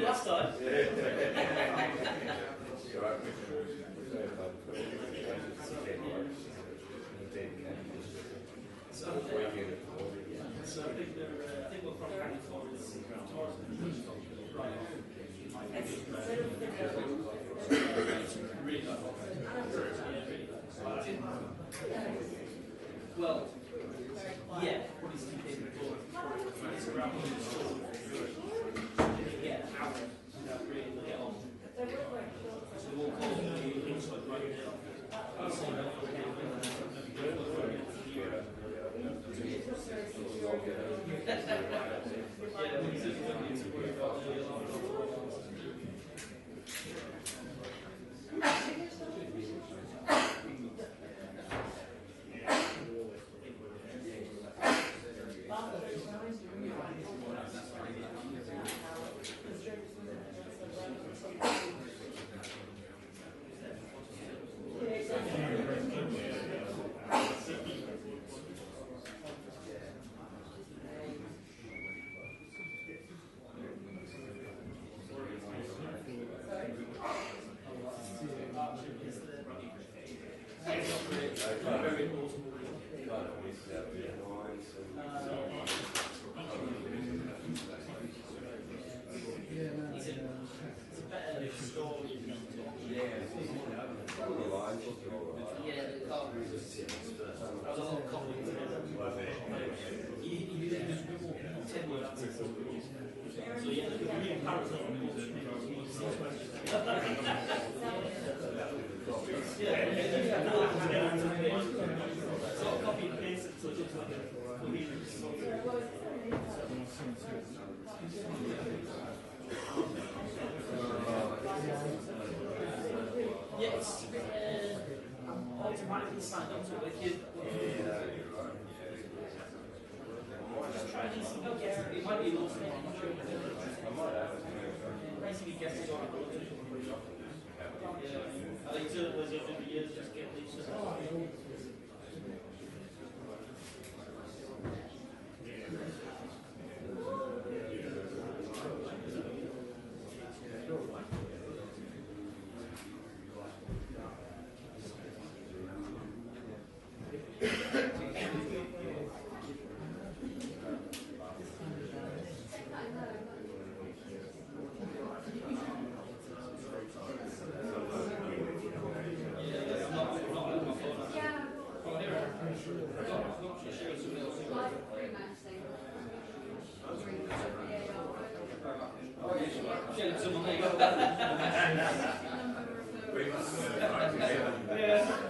Last time. So I think we're from well, yeah, probably some people get out without really get on. So we'll call it things like right now. Yes, automatically signed up to it with you. Try these. It might be a little bit. Basically, guesses on it. I think it was over the years just get these.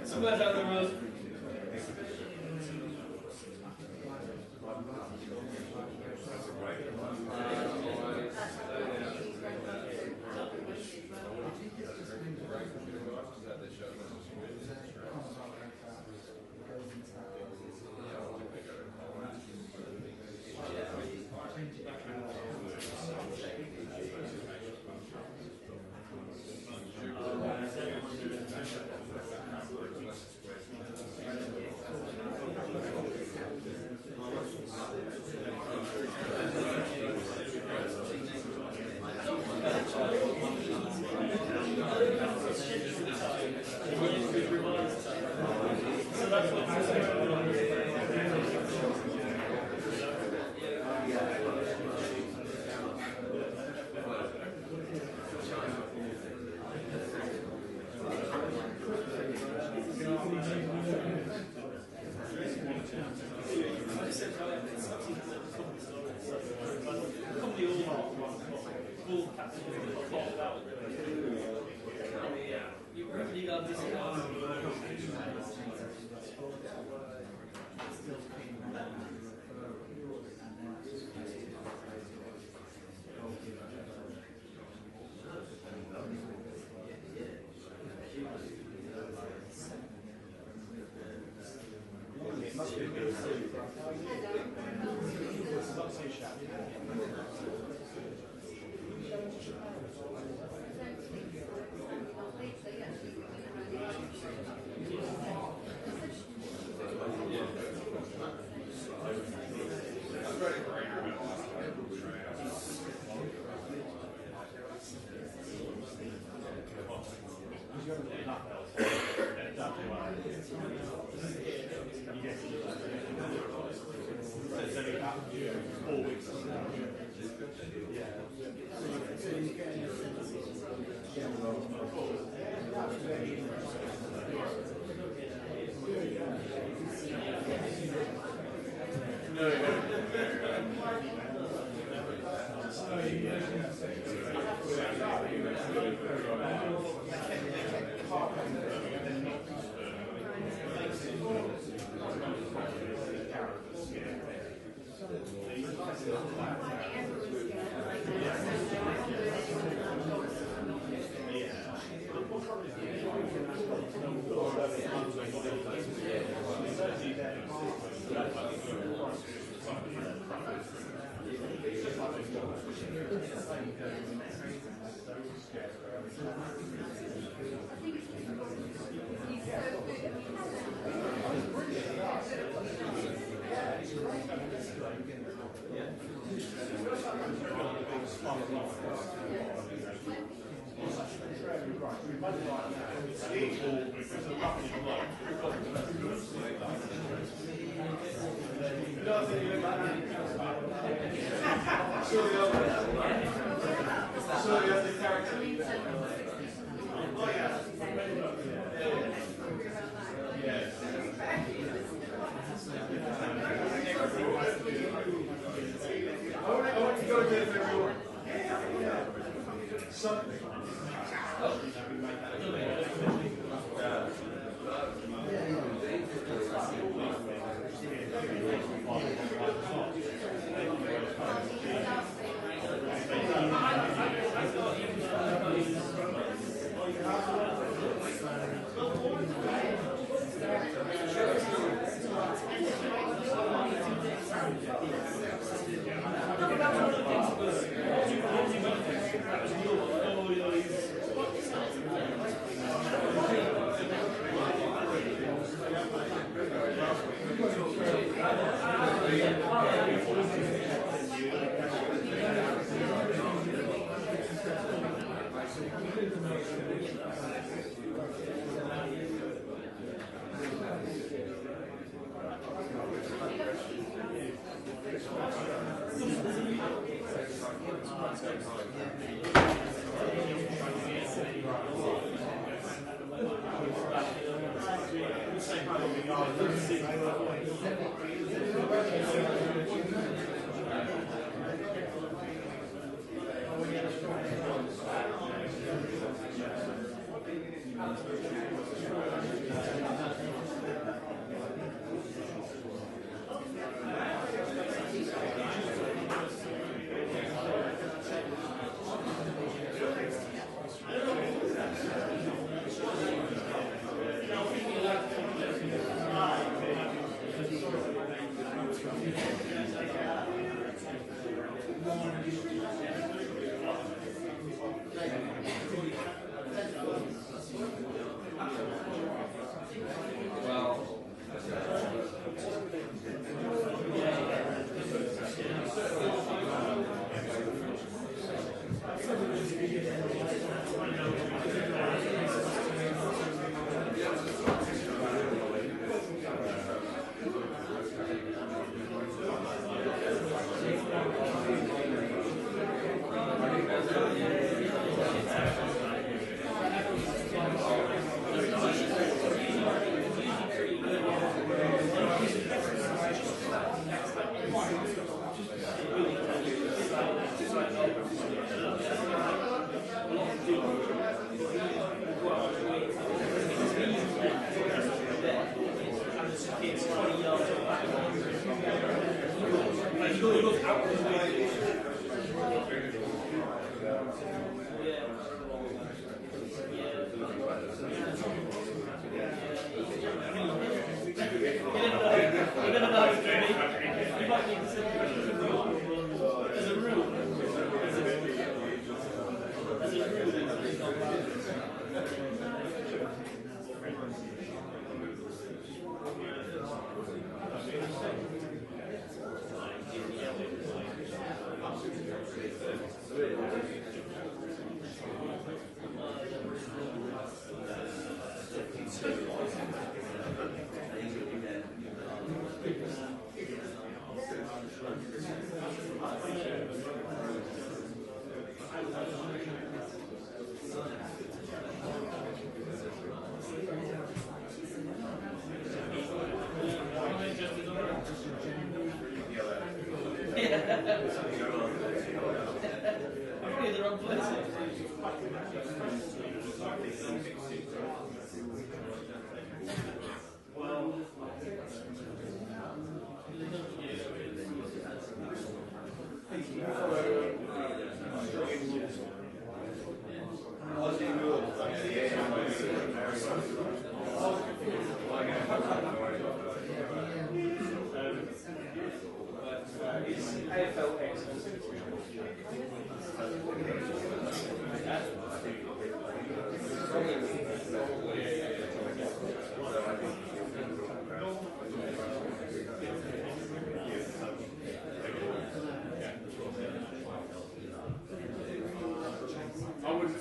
Somewhere down the road.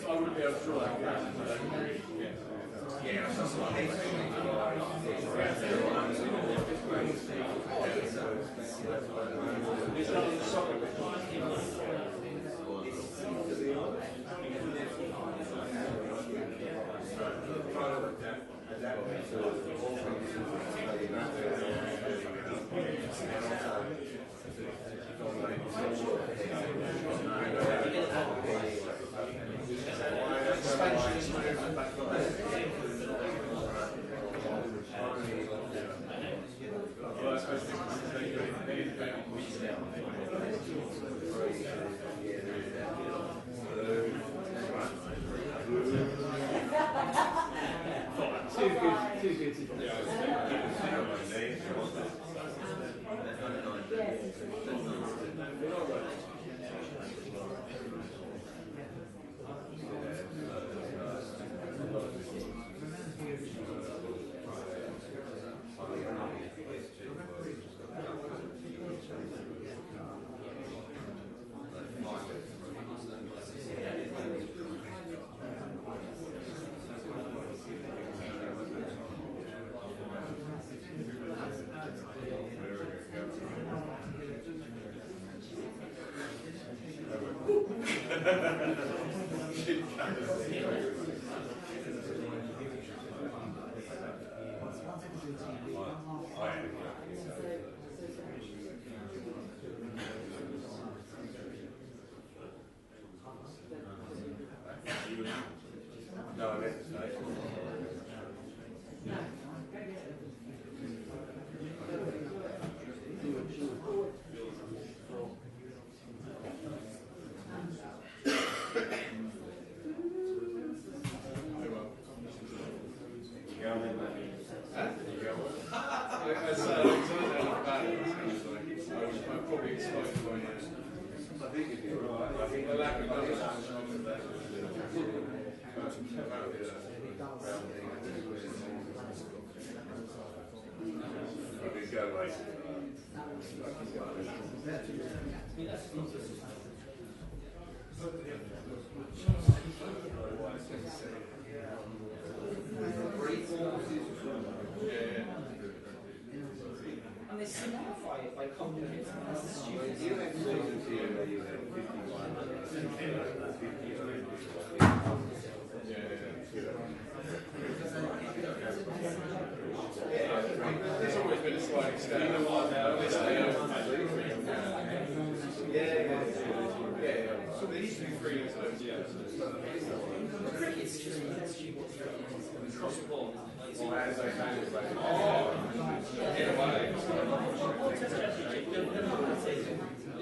I wouldn't be able to draw that. And they simplify it by complicating it. That's the stupid thing. There's always been a sliding scale. So there used to be 3 of those. Cricket's just a stupid thing. Cross the ball.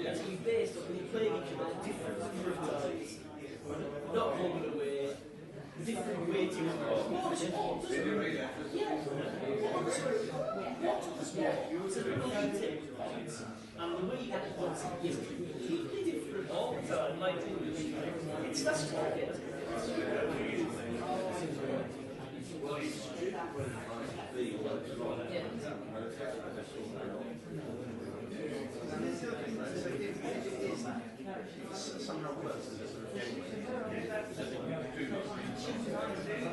Actually based on when you're playing each other different number of times, not holding away, different weighting of the ball. What does what? So the weighting and the way you get the points is completely different all the time. Like it's that's cricket. Yeah. somehow works as a sort of gateway. So that you do these things.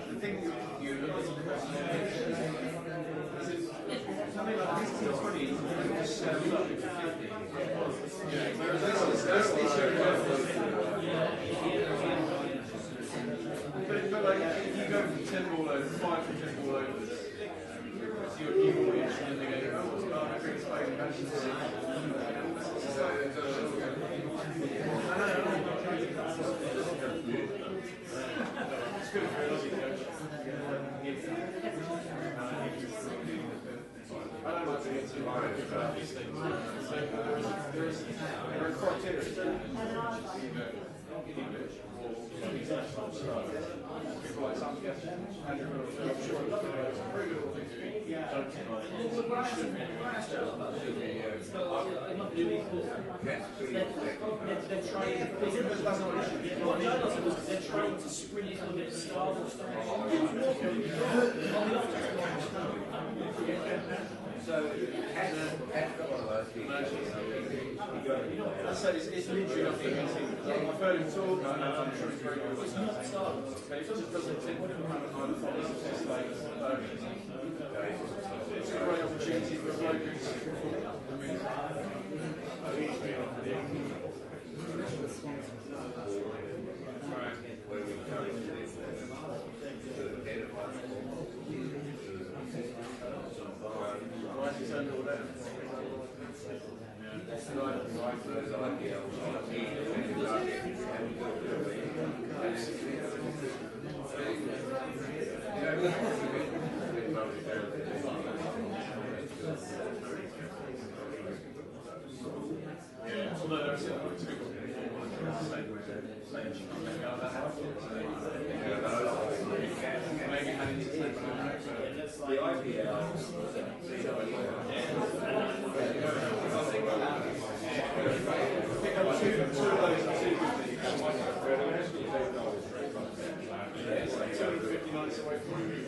The thing you look at something like this is 20, you just scale up to 50. Yeah, whereas that's the issue. But like, if you go from 10 ball over, 5 to 10 ball overs, so you're audience and they go, oh, what's going on? I think it's like it's good for a Aussie coach. I don't like to get too worried about these things. There are criteria. English or international stuff. People like some get Andrew Wilson, I'm sure it's very good at things. They're trying to sprinkle a bit of style and stuff. So, has got one of those people. I said it's literally nothing. I've heard him talk, and I'm sure he's very good. It's not style. It just doesn't tend to kind of follow. It's just like, it's a great opportunity for locals. Why has he turned it all down? Maybe having to take the IPL. Pick up two of those two it's like 250 nights away from you.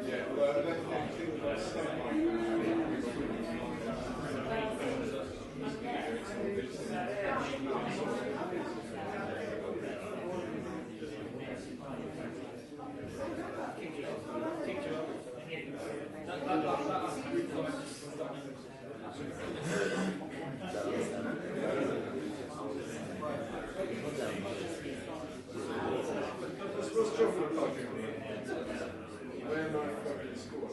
Yeah, well, I don't think that's What's John look like? Where am I fucking score?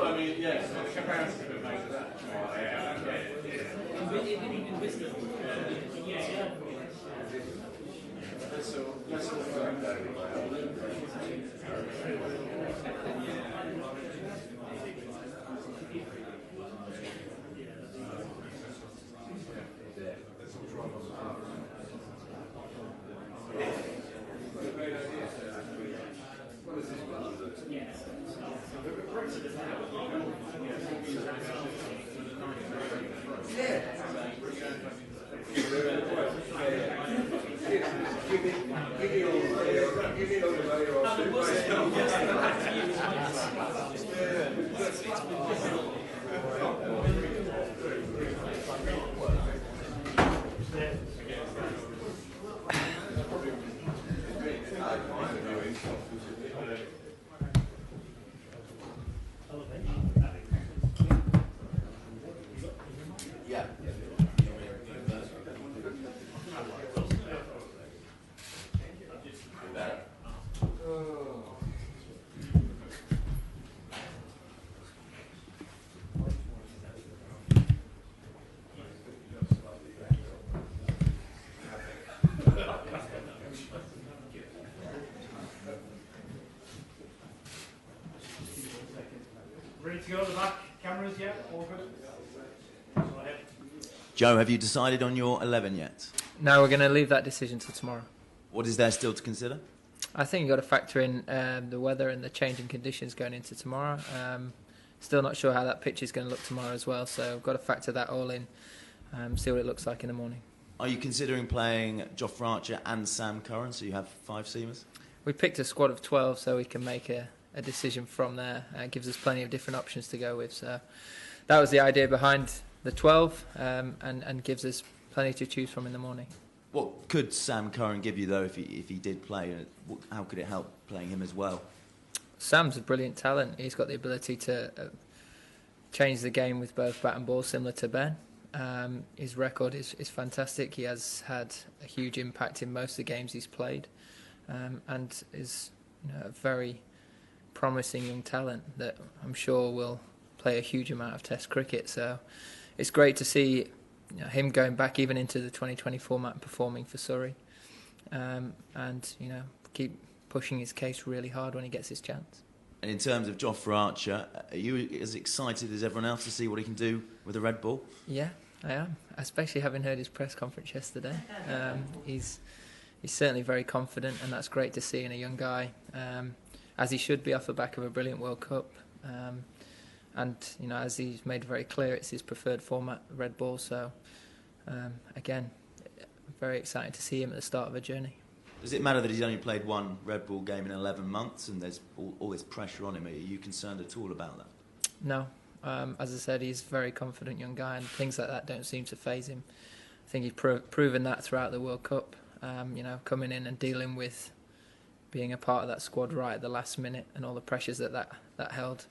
I mean, yeah, so the comparison could make that. Ready to go at the back? Cameras, yeah? All good? Go ahead. Joe, have you decided on your 11 yet? No, we're going to leave that decision till tomorrow. What is there still to consider? I think you've got to factor in the weather and the changing conditions going into tomorrow. Still not sure how that pitch is going to look tomorrow as well, so we've got to factor that all in, see what it looks like in the morning. Are you considering playing Jofra Archer and Sam Curran, so you have 5 seamers? We picked a squad of 12 so we can make a decision from there. It gives us plenty of different options to go with. So that was the idea behind the 12 and gives us plenty to choose from in the morning. What could Sam Curran give you, though, if he did play? How could it help playing him as well? Sam's a brilliant talent. He's got the ability to change the game with both bat and ball, similar to Ben. His record is fantastic. He has had a huge impact in most of the games he's played, and is a very promising young talent that I'm sure will play a huge amount of Test cricket. So it's great to see him going back even into the 2020 format and performing for Surrey, and keep pushing his case really hard when he gets his chance. And in terms of Jofra Archer, are you as excited as everyone else to see what he can do with a red ball? Yeah, I am, especially having heard his press conference yesterday. He's certainly very confident, and that's great to see in a young guy, as he should be off the back of a brilliant World Cup. And as he's made very clear, it's his preferred format, red ball. So again, very excited to see him at the start of a journey. Does it matter that he's only played one red ball game in 11 months and there's all this pressure on him? Are you concerned at all about that? No. As I said, he's a very confident young guy, and things like that don't seem to faze him. I think he's proven that throughout the World Cup, coming in and dealing with being a part of that squad right at the last minute and all the pressures that held.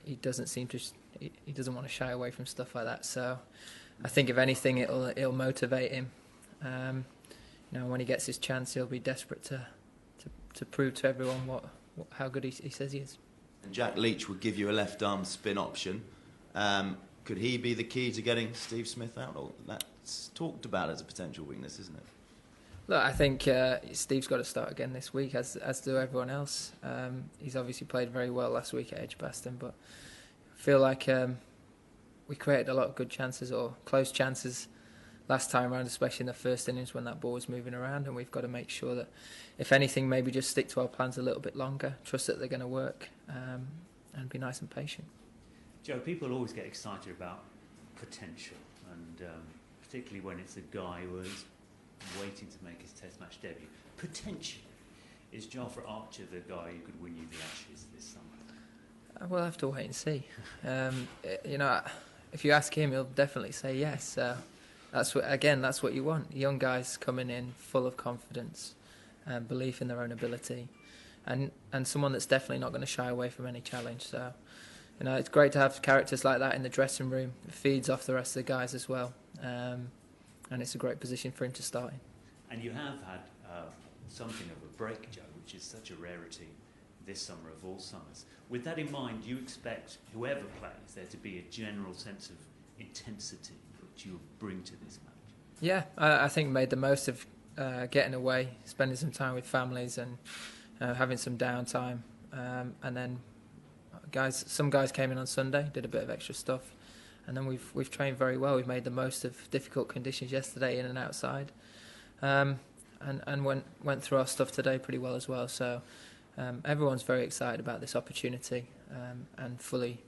He doesn't seem to. He doesn't want to shy away from stuff like that. So I think if anything, it'll motivate him. When he gets his chance, he'll be desperate to prove to everyone how good he says he is. And Jack Leach would give you a left arm spin option. Could he be the key to getting Steve Smith out? Or that's talked about as a potential weakness, isn't it? Look, I think Steve's got to start again this week, as do everyone else. He's obviously played very well last week at Edgbaston, but I feel like we created a lot of good chances or close chances last time around, especially in the first innings when that ball was moving around, and we've got to make sure that, if anything, maybe just stick to our plans a little bit longer, trust that they're going to work, and be nice and patient. Joe, people always get excited about potential, and particularly when it's a guy who is waiting to make his Test match debut. Potentially, is Jofra Archer the guy who could win you the Ashes this summer? We'll have to wait and see. If you ask him, he'll definitely say yes. That's what you want. Young guys coming in full of confidence and belief in their own ability, and someone that's definitely not going to shy away from any challenge. So, it's great to have characters like that in the dressing room. It feeds off the rest of the guys as well, and it's a great position for him to start in. And you have had something of a break, Joe, which is such a rarity this summer of all summers. With that in mind, do you expect whoever plays there to be a general sense of intensity which you bring to this match? Yeah, I think made the most of getting away, spending some time with families, and having some downtime, and then some guys came in on Sunday, did a bit of extra stuff, and then we've trained very well. We've made the most of difficult conditions yesterday, in and outside, and went through our stuff today pretty well as well. So everyone's very excited about this opportunity, and fully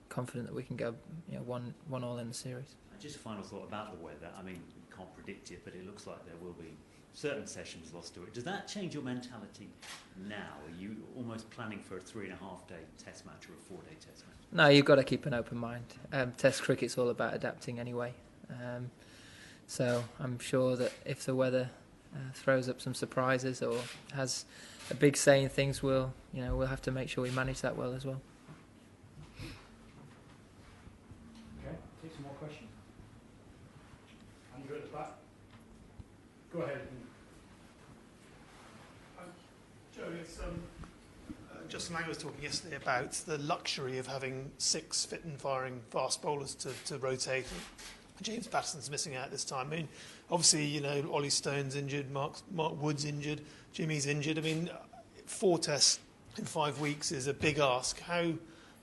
confident that we can go 1-1 in the series. And just a final thought about the weather. I mean, we can't predict it, but it looks like there will be certain sessions lost to it. Does that change your mentality now? Are you almost planning for a 3.5-day Test match or a 4-day Test match? No, you've got to keep an open mind. Test cricket's all about adapting anyway. So I'm sure that if the weather throws up some surprises or has a big say in things, we'll have to make sure we manage that well as well. Okay, take some more questions. Andrew at the back. Go ahead. Joe, it's Justin Lang was talking yesterday about the luxury of having 6 fit and firing fast bowlers to rotate. James Patterson's missing out this time. I mean, obviously, Ollie Stone's injured, Mark Wood's injured, Jimmy's injured. I mean, 4 tests in 5 weeks is a big ask. How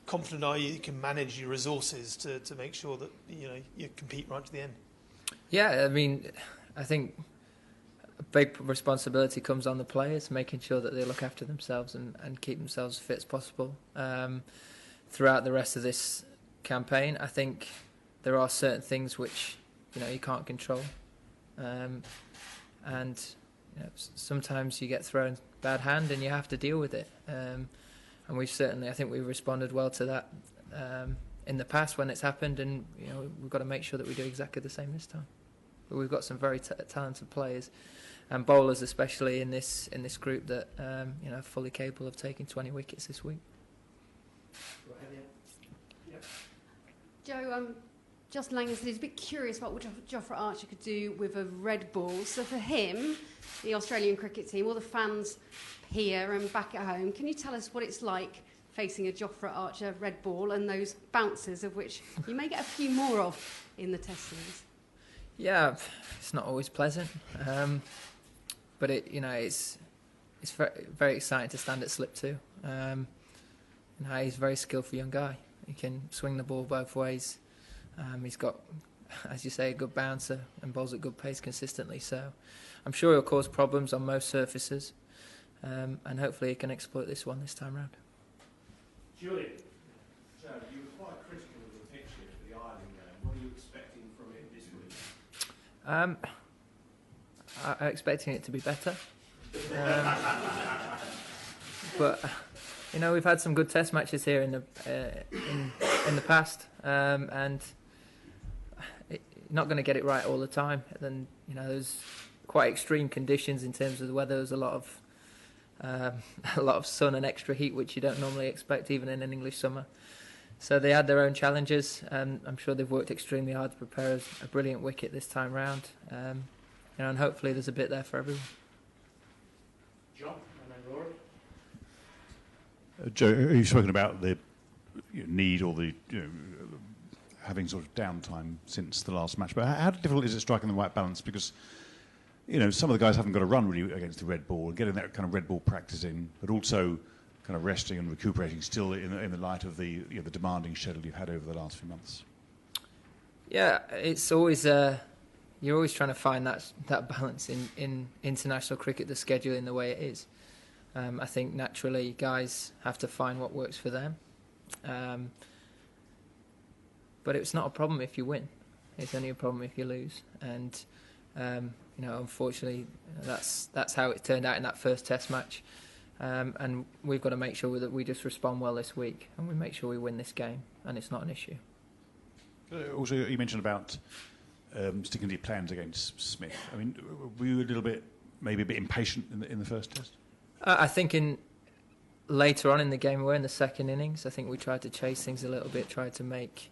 confident are you can manage your resources to make sure that you compete right to the end? Yeah, I mean, I think a big responsibility comes on the players, making sure that they look after themselves and keep themselves as fit as possible throughout the rest of this campaign. I think there are certain things which you can't control, and sometimes you get thrown bad hand and you have to deal with it. And I think we've responded well to that in the past when it's happened, and we've got to make sure that we do exactly the same this time. But we've got some very talented players and bowlers, especially in this group, that are fully capable of taking 20 wickets this week. Go ahead, yeah. Joe, Justin Lang said he's a bit curious about what Jofra Archer could do with a red ball. So for him, the Australian cricket team, all the fans here and back at home, can you tell us what it's like facing a Jofra Archer red ball and those bounces, of which you may get a few more of in the Test series? Yeah, it's not always pleasant, but it's very, very exciting to stand at slip too. He's a very skillful young guy. He can swing the ball both ways. He's got, as you say, a good bouncer and bowls at good pace consistently. So I'm sure he'll cause problems on most surfaces, and hopefully he can exploit this one this time round. Julie. Joe, you were quite critical of the pitch here for the Ireland game. What are you expecting from it this week? I'm expecting it to be better. But we've had some good Test matches here in the past, and not going to get it right all the time. Then there's quite extreme conditions in terms of the weather. There's a lot of sun and extra heat, which you don't normally expect even in an English summer. So they had their own challenges. I'm sure they've worked extremely hard to prepare a brilliant wicket this time round. And hopefully there's a bit there for everyone. John, and then Rory. Joe, you've spoken about the need or the having sort of downtime since the last match, but how difficult is it striking the right balance? Because some of the guys haven't got to run really against the red ball, and getting that kind of red ball practice in, but also kind of resting and recuperating still in the light of the the demanding schedule you've had over the last few months. Yeah, it's always you're always trying to find that balance in international cricket, the schedule in the way it is. I think naturally guys have to find what works for them. But it's not a problem if you win. It's only a problem if you lose. And unfortunately, that's how it turned out in that first Test match. And we've got to make sure that we just respond well this week, and we make sure we win this game, and it's not an issue. Also, you mentioned about sticking to your plans against Smith. I mean, were you maybe a bit impatient in the first Test? I think later on in the game, we're in the second innings. I think we tried to chase things a little bit, tried to make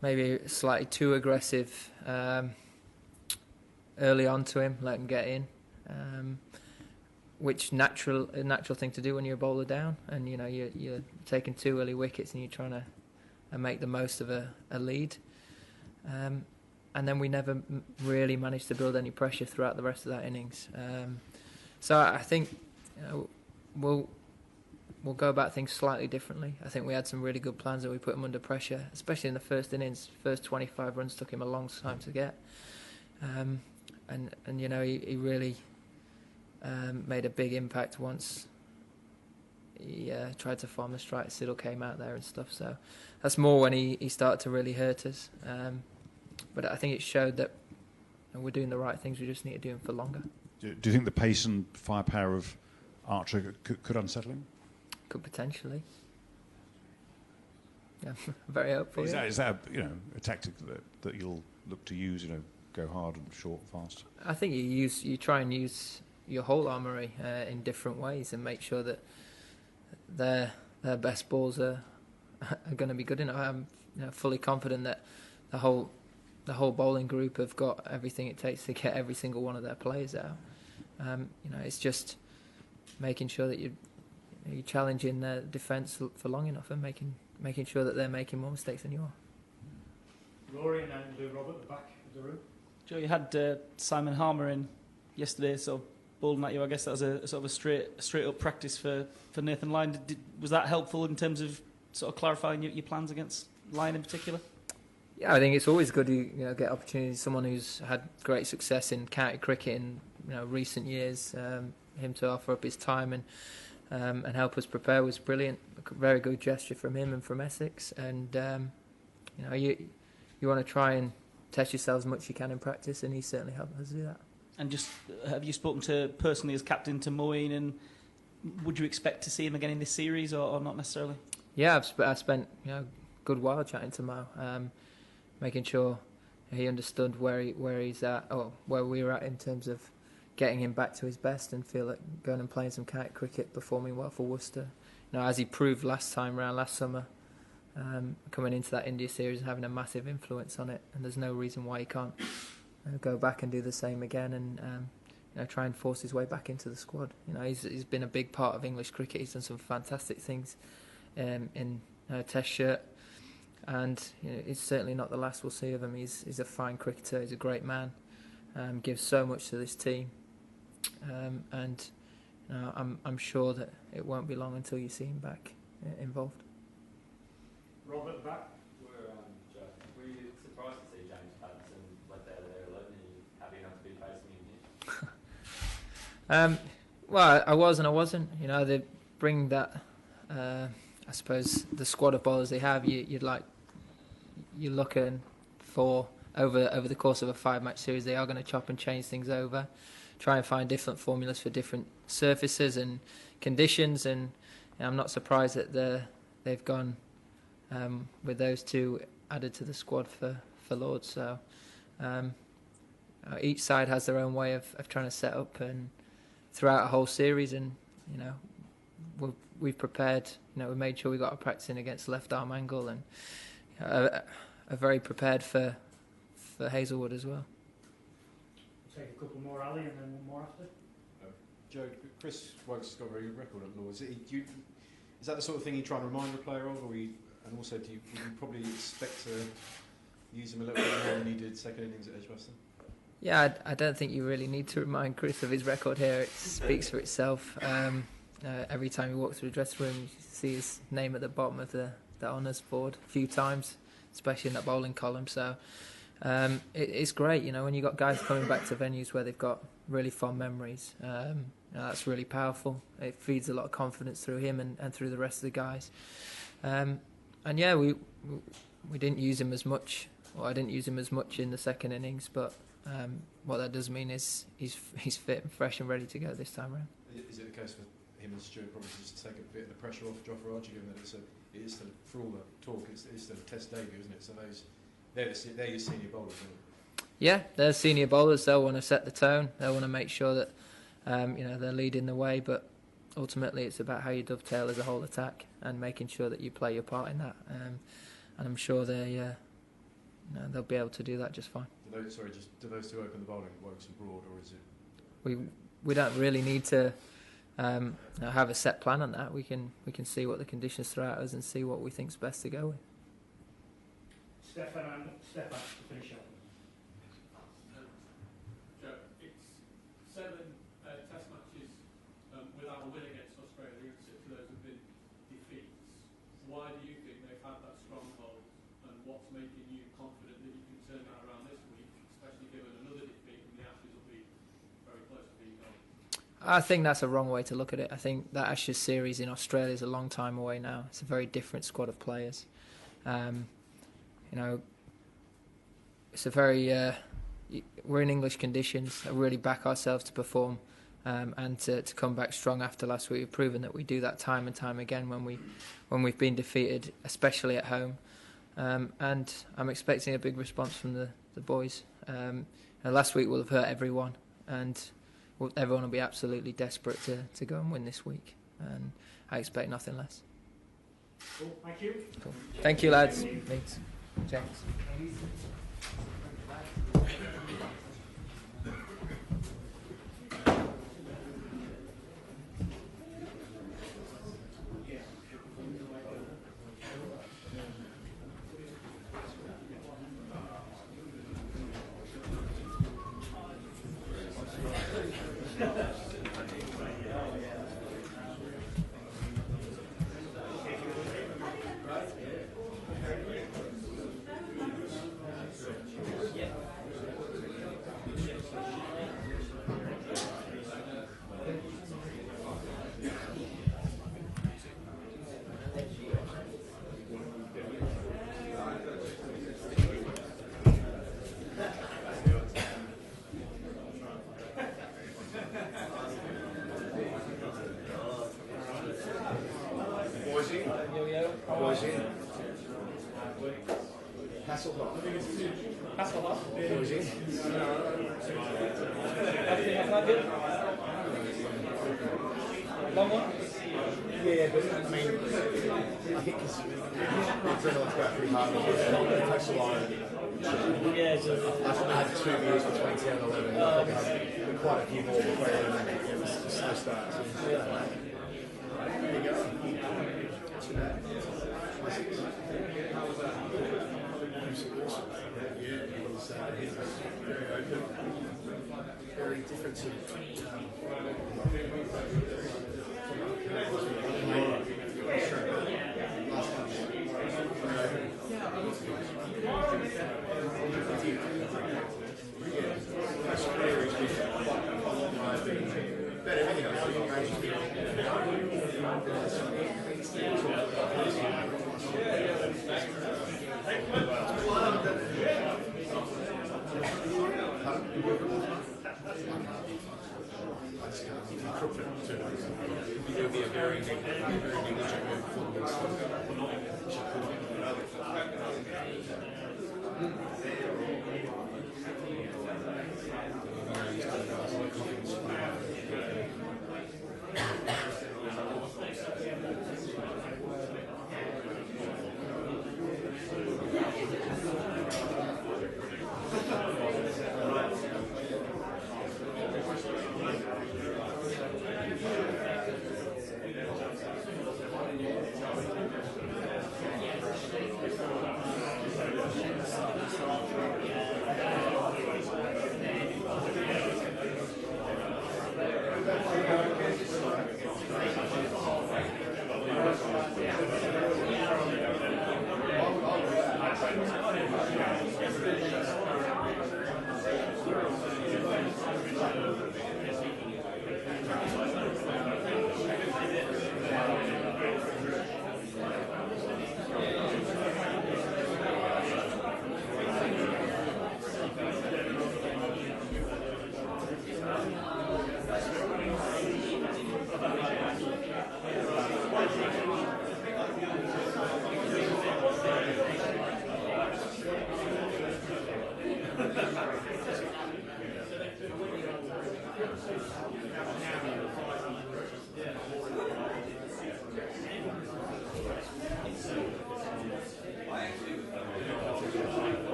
maybe slightly too aggressive early on to him, let him get in, which a natural thing to do when you're a bowler down, and you're taking 2 early wickets and you're trying to make the most of a lead. And then we never really managed to build any pressure throughout the rest of that innings. So I think we'll go about things slightly differently. I think we had some really good plans and we put him under pressure, especially in the first innings. First 25 runs took him a long time to get. He really made a big impact once he tried to farm the strike. Siddle came out there and stuff. So that's more when he started to really hurt us. But I think it showed that we're doing the right things. We just need to do them for longer. Do you think the pace and firepower of Archer could unsettle him? Could potentially. Yeah, very hopeful. Is that a tactic that you'll look to use? Go hard and short, fast. I think you try and use your whole armoury in different ways and make sure that their best balls are going to be good enough. I'm fully confident that the whole bowling group have got everything it takes to get every single one of their players out. It's just making sure that you're challenging their defence for long enough and making sure that they're making more mistakes than you are. Rory and then Robert at the back of the room. Joe, you had Simon Harmer in yesterday, sort of bowling at you. I guess that was a sort of a straight up practice for Nathan Lyon. Was that helpful in terms of sort of clarifying your plans against Lyon in particular? Yeah, I think it's always good to get opportunities. Someone who's had great success in county cricket in recent years, him to offer up his time and help us prepare was brilliant. A very good gesture from him and from Essex. And you want to try and test yourself as much as you can in practice, and he certainly helped us do that. And just have you spoken to personally as captain to Moeen, and would you expect to see him again in this series or not necessarily? Yeah, I've spent a good while chatting to Mo, making sure he understood where he's at, or where we were at in terms of getting him back to his best, and feel like going and playing some county cricket, performing well for Worcester. As he proved last summer, coming into that India series and having a massive influence on it, and there's no reason why he can't go back and do the same again and try and force his way back into the squad. He's been a big part of English cricket. He's done some fantastic things in Test shirt, and it's certainly not the last we'll see of him. He's a fine cricketer. He's a great man. Gives so much to this team, and I'm sure that it won't be long until you see him back involved. Robert at the back. Were you surprised to see James Patterson let out of there alone? Are you happy enough to be facing him here? Well, I was and I wasn't. They bring that. I suppose the squad of bowlers they have, you're looking for over the course of a 5-match series. They are going to chop and change things over, try and find different formulas for different surfaces and conditions. And I'm not surprised that they've gone with those two added to the squad for Lords. So each side has their own way of trying to set up and throughout a whole series, and we've prepared. You know, we made sure we got our practice in against left arm angle, and are very prepared for Hazelwood as well. We'll take a couple more, Ali, and then one more after. Joe, Chris Wokes has got a very good record at Lords. Is that the sort of thing you try and remind the player of, and also do you probably expect to use him a little bit more than you did second innings at Edgbaston? Yeah, I don't think you really need to remind Chris of his record here. It speaks for itself. Every time he walks through the dressing room, you see his name at the bottom of the honours board a few times, especially in that bowling column. So it's great, you know, when you've got guys coming back to venues where they've got really fond memories. That's really powerful. It feeds a lot of confidence through him and through the rest of the guys. And yeah, we didn't use him as much, or I didn't use him as much in the second innings, but what that does mean is he's fit and fresh and ready to go this time around. Is it the case for him and Stuart probably just to take a bit of the pressure off Jofra Archer, given that it is still, for all the talk, it's still a test debut, isn't it? So they're your senior bowlers, isn't it? Yeah, they're senior bowlers. They'll want to set the tone. They'll want to make sure that they're leading the way. But ultimately, it's about how you dovetail as a whole attack and making sure that you play your part in that. And I'm sure they'll be able to do that just fine. Do those two open the bowling, Wokes and Broad, or is it? We don't really need to have a set plan on that. We can see what the conditions throw at us and see what we think's best to go with. Stefan to finish up. Joe, it's 7 test matches without a win against Australia. 6 of those have been defeats. Why do you think they've had that stronghold, and what's making you confident that you can turn that around this week, especially given another defeat and the Ashes will be very close to being gone? I think that's a wrong way to look at it. I think that Ashes series in Australia is a long time away now. It's a very different squad of players. It's a very we're in English conditions. I really back ourselves to perform and to come back strong after last week. We've proven that we do that time and time again when we've been defeated, especially at home. And I'm expecting a big response from the boys. Last week will have hurt everyone, and everyone will be absolutely desperate to go and win this week. And I expect nothing less. Cool. Thank you. Cool. Thank you, lads. Thanks. James. Long one? Yeah, but I mean, I think because the adrenaline's going pretty hard, it takes a while. I had 2 years between 10 and 11, and I probably had quite a few more before it was a slow start. So, there you go. Yeah, it was very open, very different to it'll be a very negligent move for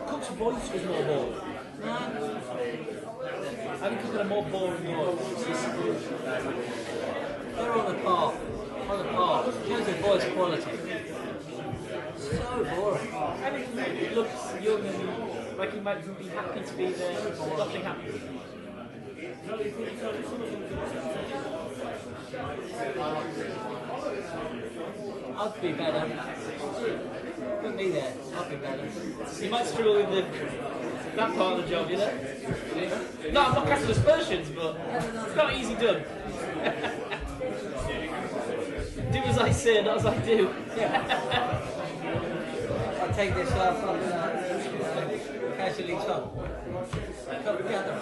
Cook's voice was more boring. I think Cook had a more boring voice. They're on the par. On the par. In terms of voice quality. So boring. Everything looks young and like he might be happy to be there. Nothing happens. I'd be better. Put me there. I'd be better. You might struggle with that part of the job, you know? No, I'm not casting aspersions, but it's not easy done. Do as I say, not as I do. I take this off on casually top. Come together.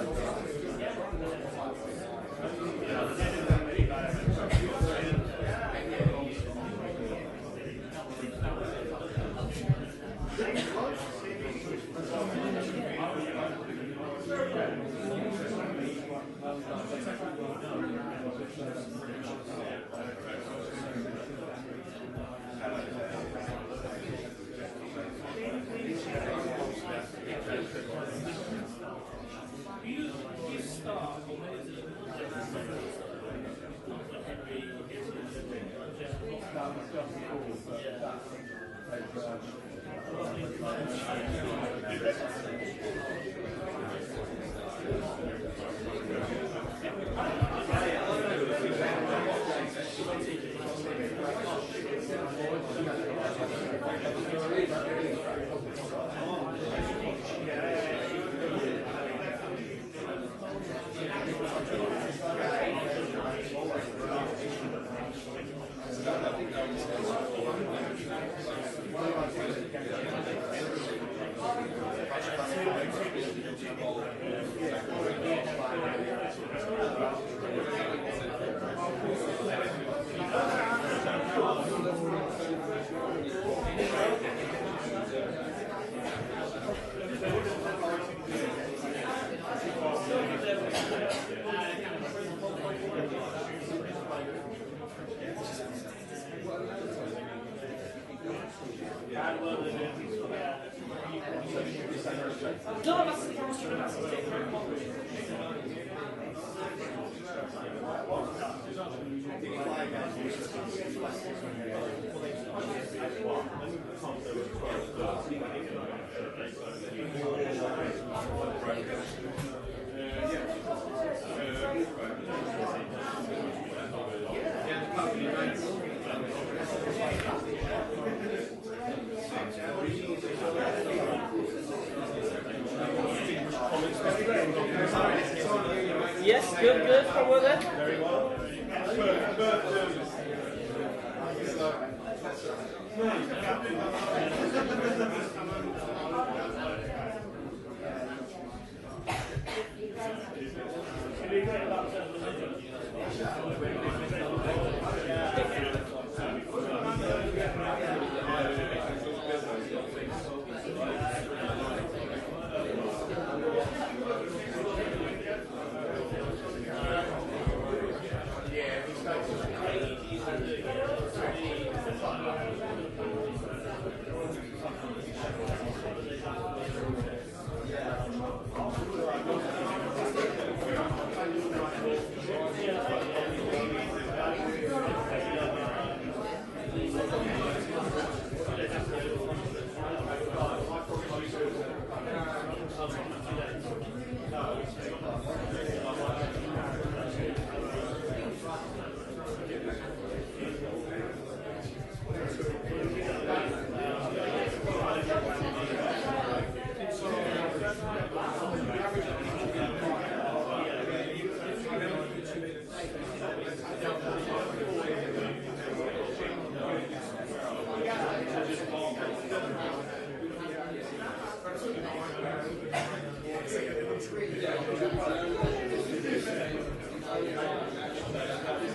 Yes, good. How were they? Very well.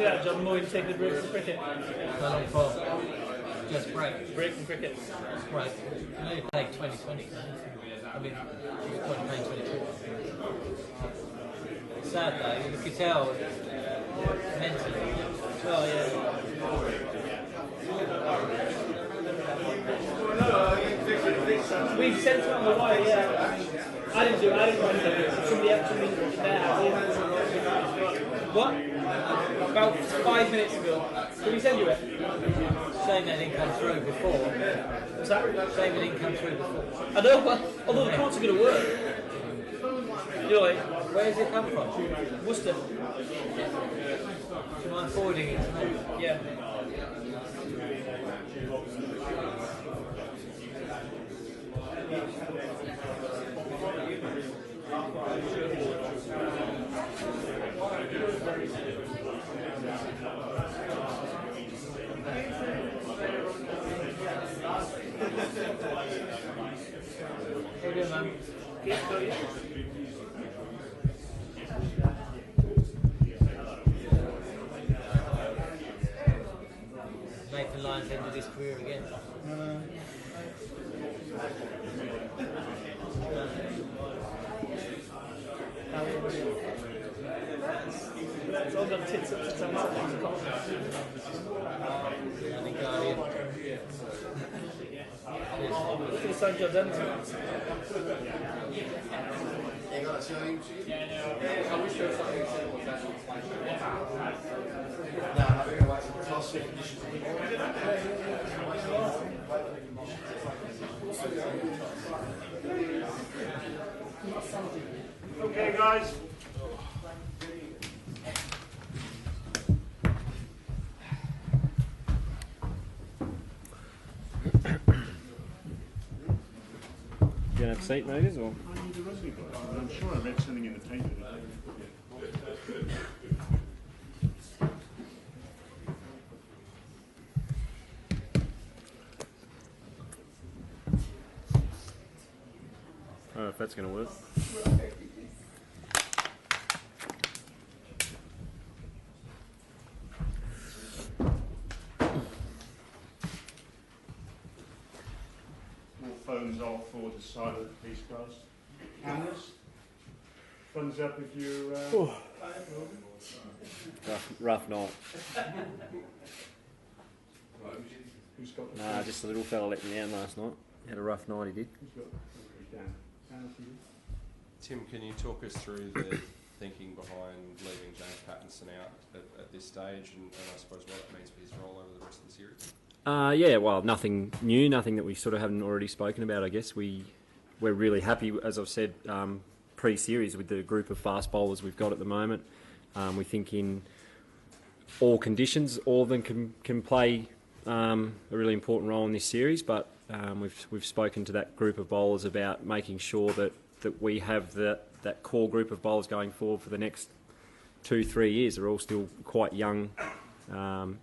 see that, John Moyne taking a break from cricket? How long for? Just break. Break from cricket. Right. You only played 2020. I mean, you were playing 2020. Sad though, you could tell mentally. Oh, yeah. We've sent him on the wire, yeah. I didn't write it. Somebody else there. What? About 5 minutes ago. Did we send you it? Saying that didn't come through before. What's that? Saying it didn't come through before. I know, but although the courts are going to work. You know, like, where does it come from? Worcester. Do you mind forwarding it to me? Yeah. Nathan Lyons ended his career again. It's all got tits up to some The Guardian. Look at St John's Everton. Okay, guys. You gonna have seat notice or? I'm sure I read something in the paper. I don't know if that's gonna work. All phones off or the silent, please, guys. Cameras. Thumbs up if you. Rough night. Who's got the Nah, just a little fella let me down last night. Had a rough night, he did. Who's got Dan? Dan, for you? Tim, can you talk us through the thinking behind leaving James Pattinson out at this stage and I suppose what it means for his role over the rest of the series? Yeah, well, nothing new, nothing that we sort of haven't already spoken about, I guess. We're really happy, as I've said, pre-series with the group of fast bowlers we've got at the moment. We think in all conditions, all of them can play a really important role in this series, but we've spoken to that group of bowlers about making sure that we have that core group of bowlers going forward for the next 2-3 years. They're all still quite young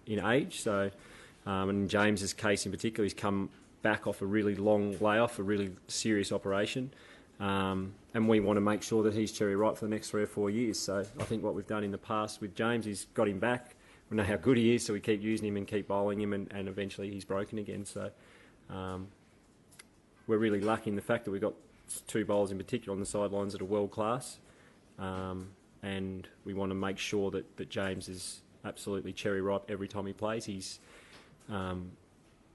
in age, so and in James's case in particular, he's come back off a really long layoff, a really serious operation, and we want to make sure that he's cherry ripe for the next 3 or 4 years. So I think what we've done in the past with James is got him back. We know how good he is, so we keep using him and keep bowling him, and eventually he's broken again. So we're really lucky in the fact that we've got 2 bowlers in particular on the sidelines that are world class, and we want to make sure that James is absolutely cherry ripe every time he plays. He's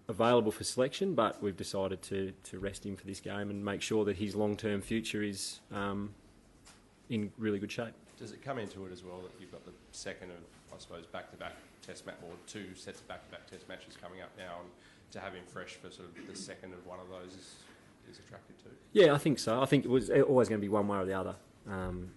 available for selection, but we've decided to rest him for this game and make sure that his long-term future is in really good shape. Does it come into it as well that you've got the second of, I suppose, back-to-back test match, or 2 sets of back-to-back test matches coming up now, and to have him fresh for sort of the second of one of those is attractive too? Yeah, I think so. I think it was always going to be one way or the other.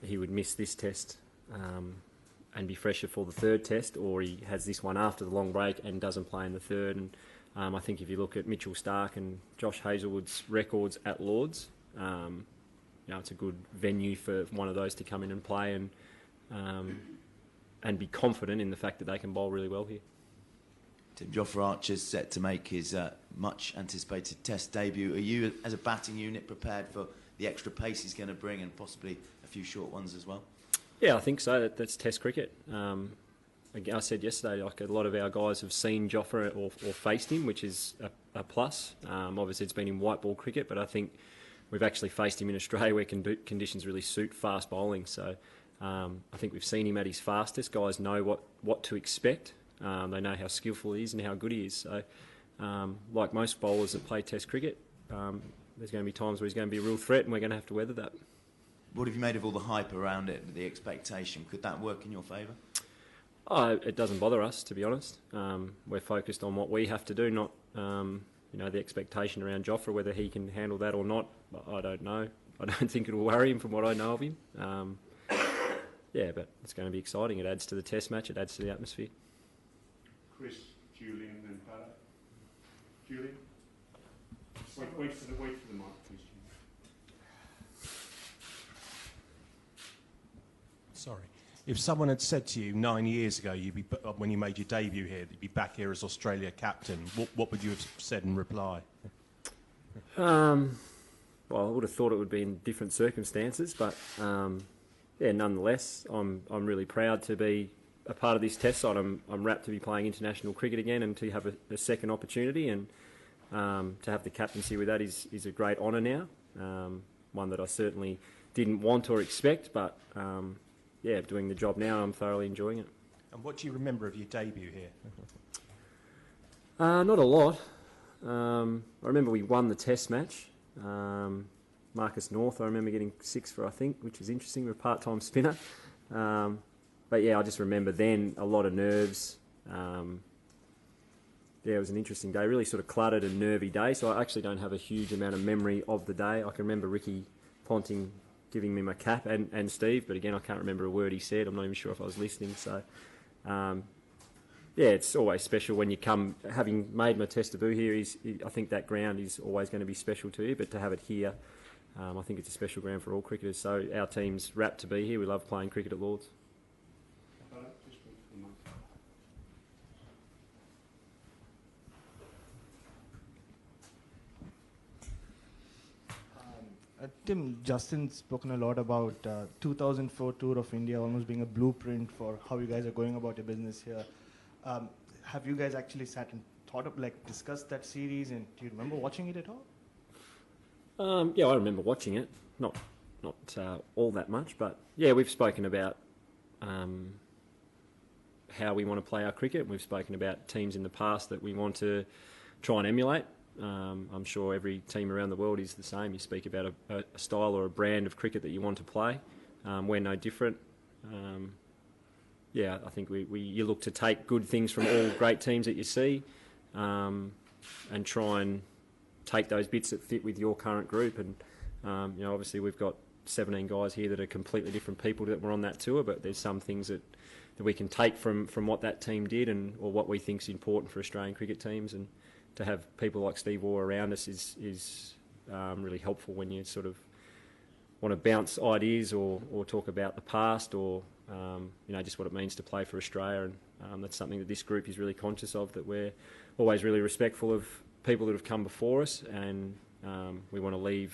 He would miss this test and be fresher for the 3rd test, or he has this one after the long break and doesn't play in the 3rd. And I think if you look at Mitchell Starc and Josh Hazlewood's records at Lords, it's a good venue for one of those to come in and play and be confident in the fact that they can bowl really well here. Tim, Jofra Archer's set to make his much anticipated test debut. Are you, as a batting unit, prepared for the extra pace he's going to bring and possibly a few short ones as well? Yeah, I think so. That's test cricket. again, I said yesterday, like a lot of our guys have seen Jofra or faced him, which is a plus. Obviously, it's been in white ball cricket, but I think we've actually faced him in Australia where conditions really suit fast bowling. So I think we've seen him at his fastest. Guys know what to expect. They know how skillful he is and how good he is. So like most bowlers that play Test cricket, there's going to be times where he's going to be a real threat and we're going to have to weather that. What have you made of all the hype around it, the expectation? Could that work in your favour? It doesn't bother us, to be honest. We're focused on what we have to do, not the expectation around Jofra, whether he can handle that or not. I don't know. I don't think it will worry him from what I know of him. But it's going to be exciting. It adds to the Test match. It adds to the atmosphere. Chris, Julian, and Paddock. Julian, wait for the mic, please. Sorry. If someone had said to you 9 years ago, when you made your debut here, that you'd be back here as Australia captain, what would you have said in reply? Well, I would have thought it would be in different circumstances, but nonetheless, I'm really proud to be a part of this Test side. I'm rapt to be playing international cricket again and to have a second opportunity, and to have the captaincy with that is a great honour now. One that I certainly didn't want or expect, but doing the job now, I'm thoroughly enjoying it. And what do you remember of your debut here? Not a lot. I remember we won the Test match. Marcus North, I remember getting 6 for, I think, which was interesting. We're a part-time spinner. I just remember then a lot of nerves. It was an interesting day, really sort of cluttered and nervy day, so I actually don't have a huge amount of memory of the day. I can remember Ricky Ponting giving me my cap and Steve, but again, I can't remember a word he said. I'm not even sure if I was listening. So, it's always special when you come, having made my Test debut here. I think that ground is always going to be special to you, but to have it here, I think it's a special ground for all cricketers. So our team's rapt to be here. We love playing cricket at Lords. Tim, Justin's spoken a lot about 2004 Tour of India almost being a blueprint for how you guys are going about your business here. Have you guys actually sat and discussed that series, and do you remember watching it at all? I remember watching it. Not all that much, but we've spoken about how we want to play our cricket. We've spoken about teams in the past that we want to try and emulate. I'm sure every team around the world is the same. You speak about a style or a brand of cricket that you want to play. We're no different. I think you look to take good things from all great teams that you see, and try and take those bits that fit with your current group. And obviously we've got 17 guys here that are completely different people that were on that tour, but there's some things that we can take from what that team did or what we think is important for Australian cricket teams. And to have people like Steve Waugh around us is really helpful when you sort of want to bounce ideas or talk about the past or just what it means to play for Australia. And that's something that this group is really conscious of, that we're always really respectful of people that have come before us, and we want to leave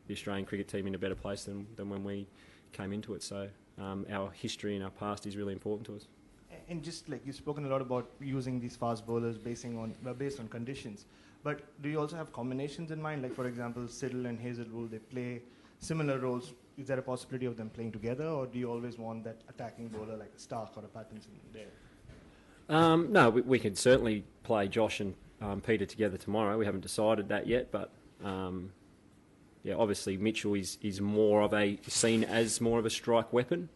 the Australian cricket team in a better place than when we came into it. So our history and our past is really important to us. And just like you've spoken a lot about using these fast bowlers based on conditions, but do you also have combinations in mind? Like, for example, Siddle and Hazelwood, they play similar roles. Is there a possibility of them playing together, or do you always want that attacking bowler like a Stark or a Pattinson there? No, we could certainly play Josh and Peter together tomorrow. We haven't decided that yet, but obviously Mitchell is seen as more of a strike weapon.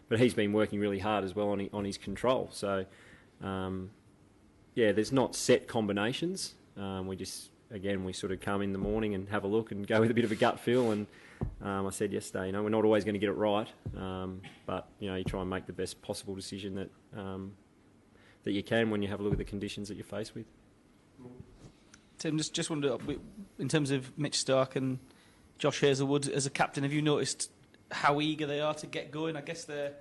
But he's been working really hard as well on his control. So, there's not set combinations. We sort of come in the morning and have a look and go with a bit of a gut feel. And I said yesterday, we're not always going to get it right, but you try and make the best possible decision that you can when you have a look at the conditions that you're faced with. Tim, just wonder, in terms of Mitch Stark and Josh Hazelwood as a captain, have you noticed how eager they are to get going? I guess they're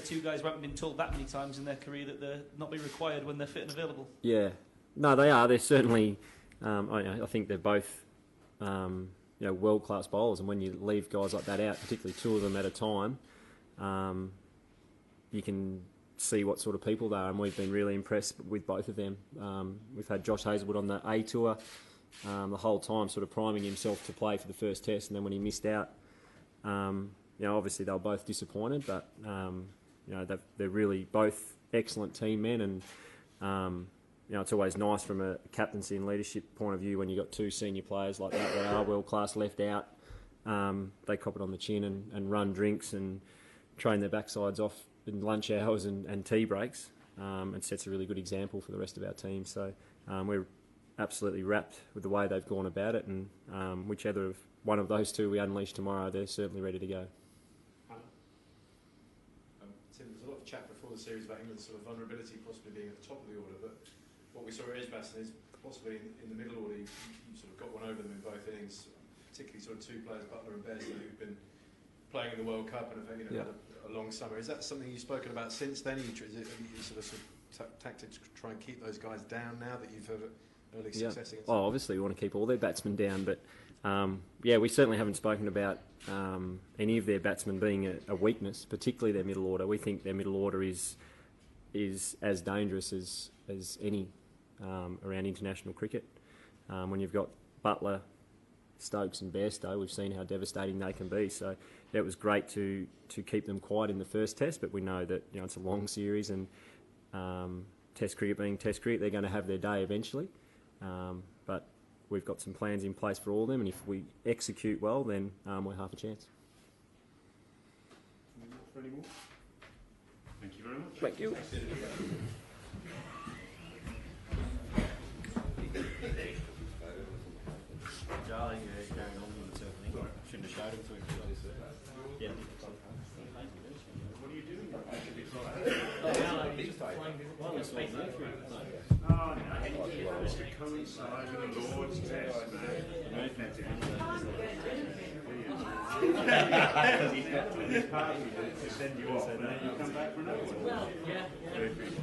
two guys who haven't been told that many times in their career that they're not be required when they're fit and available. Yeah, no, they are. They're certainly. I think they're both, world-class bowlers. And when you leave guys like that out, particularly two of them at a time, you can see what sort of people they are, and we've been really impressed with both of them. We've had Josh Hazelwood on the A tour the whole time, sort of priming himself to play for the first test, and then when he missed out, obviously they were both disappointed, but they're really both excellent team men, and it's always nice from a captaincy and leadership point of view when you've got two senior players like that that are world class left out. They cop it on the chin and run drinks and train their backsides off in lunch hours and tea breaks, and sets a really good example for the rest of our team. So we're absolutely wrapped with the way they've gone about it, and whichever one of those two we unleash tomorrow, they're certainly ready to go. Tim, there's a lot of chat before the series about England's sort of vulnerability possibly being at the top of the order, but what we saw at Edgbaston is possibly in the middle order, you sort of got one over them in both innings, particularly sort of two players, Butler and Bairstow, who've been playing in the World Cup and have had a long summer. Is that something you've spoken about since then? Have you sort of tactics to try and keep those guys down now that you've had early success against them? Oh, obviously we want to keep all their batsmen down, but we certainly haven't spoken about any of their batsmen being a weakness, particularly their middle order. We think their middle order is as dangerous as any around international cricket. When you've got Butler, Stokes and Bairstow, we've seen how devastating they can be. So it was great to keep them quiet in the first test, but we know that it's a long series, and Test cricket being Test cricket, they're going to have their day eventually. But we've got some plans in place for all of them, and if we execute well, then we're half a chance. Any more? Thank you very much. Thank you. Darling, going on with the thing. Shouldn't have showed him to him. Yeah. What are you doing? Well, it's all Oh, no. It's to coincide with the Lord's test, man. His party to send you off, and then you come back for another one. Well, yeah. Very good.